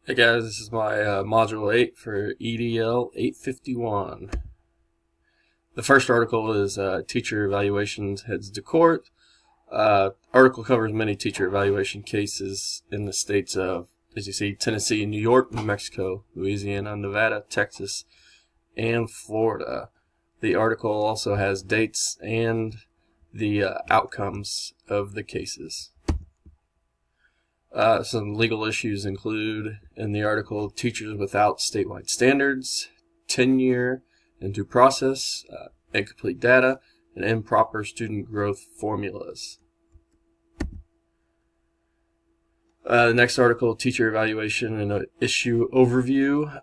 Hey guys, this is my Module 8 for EDL 851. The first article is Teacher Evaluations Heads to Court. Article covers many teacher evaluation cases in the states of, as you see, Tennessee, New York, New Mexico, Louisiana, Nevada, Texas, and Florida. The article also has dates and the outcomes of the cases. Some legal issues include, in the article, teachers without statewide standards, tenure and due process, incomplete data, and improper student growth formulas. The next article, teacher evaluation and issue overview.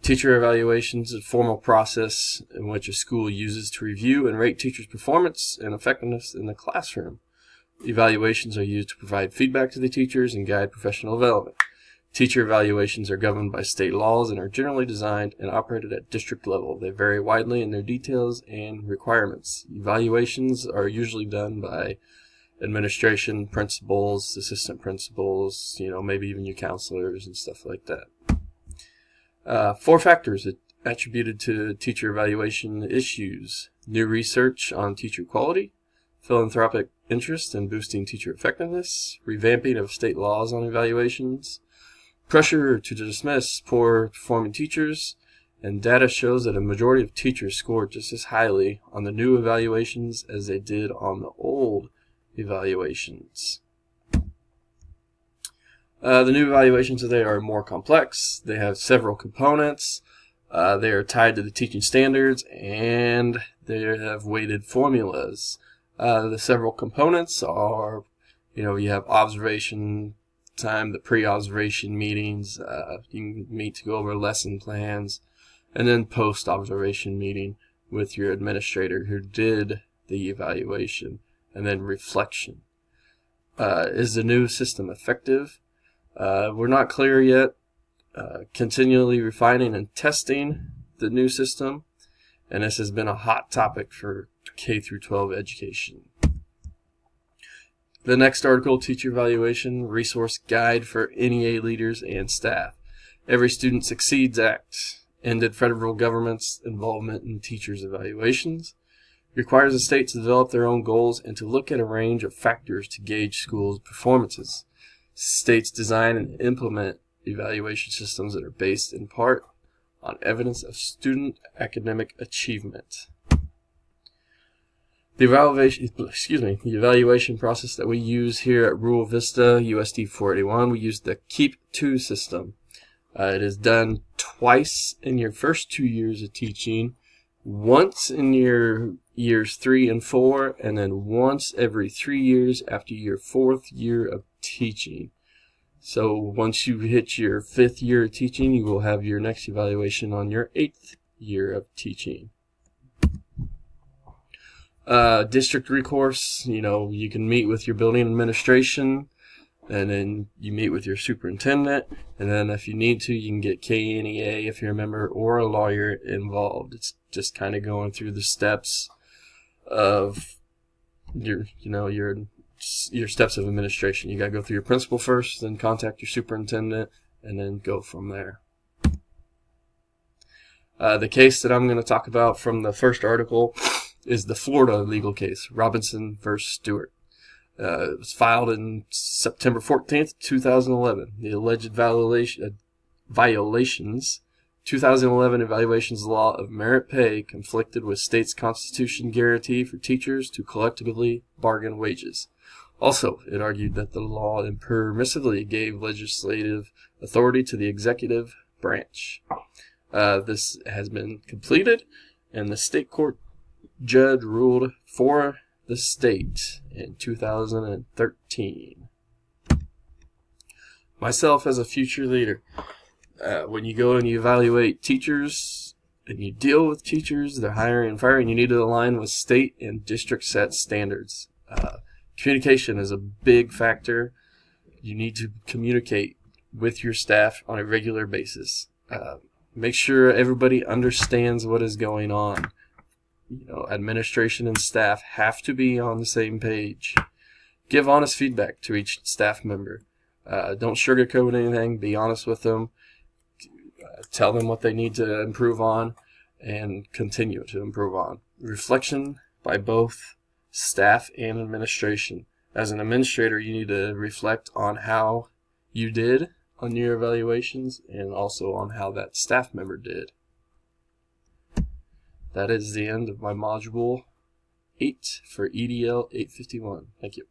Teacher evaluations is a formal process in which a school uses to review and rate teachers' performance and effectiveness in the classroom. Evaluations are used to provide feedback to the teachers and guide professional development. Teacher evaluations are governed by state laws and are generally designed and operated at district level. They vary widely in their details and requirements. Evaluations are usually done by administration, principals, assistant principals, maybe even your counselors and stuff like that. 4 factors attributed to teacher evaluation issues: new research on teacher quality, philanthropic interest in boosting teacher effectiveness, revamping of state laws on evaluations, pressure to dismiss poor performing teachers, and data shows that a majority of teachers scored just as highly on the new evaluations as they did on the old evaluations. The new evaluations today are more complex. They have several components. They are tied to the teaching standards, and they have weighted formulas. The several components are, you have observation time, the pre-observation meetings, you can meet to go over lesson plans, and then post-observation meeting with your administrator who did the evaluation, and then reflection. Is the new system effective? We're not clear yet. Continually refining and testing the new system, and this has been a hot topic for K through 12 education. The next article, Teacher Evaluation Resource Guide for NEA Leaders and Staff. Every Student Succeeds Act ended federal government's involvement in teachers' evaluations, requires the states to develop their own goals and to look at a range of factors to gauge schools' performances. States design and implement evaluation systems that are based in part on evidence of student academic achievement. The evaluation process that we use here at Rural Vista USD 481, we use the Keep 2 system. It is done twice in your first 2 years of teaching, once in your years 3 and 4, and then once every 3 years after your 4th year of teaching. So once you hit your 5th year of teaching, you will have your next evaluation on your 8th year of teaching. District recourse, you can meet with your building administration, and then you meet with your superintendent, and then if you need to, you can get KNEA if you're a member or a lawyer involved. It's just kind of going through the steps of your steps of administration. You got to go through your principal first, then contact your superintendent, and then go from there. The case that I'm going to talk about from the first article is the Florida legal case, Robinson v. Stewart. It was filed in September 14th, 2011. The alleged violations, 2011 evaluations law of merit pay conflicted with state's constitution guarantee for teachers to collectively bargain wages. Also, it argued that the law impermissibly gave legislative authority to the executive branch. This has been completed, and the state court judge ruled for the state in 2013. Myself as a future leader, when you go and you evaluate teachers and you deal with teachers, they're hiring and firing, you need to align with state and district set standards. Communication is a big factor. You need to communicate with your staff on a regular basis. Make sure everybody understands what is going on. Administration and staff have to be on the same page. Give honest feedback to each staff member. Don't sugarcoat anything. Be honest with them. Tell them what they need to improve on and continue to improve on. Reflection by both staff and administration. As an administrator, you need to reflect on how you did on your evaluations and also on how that staff member did. That is the end of my module 8 for EDL 851. Thank you.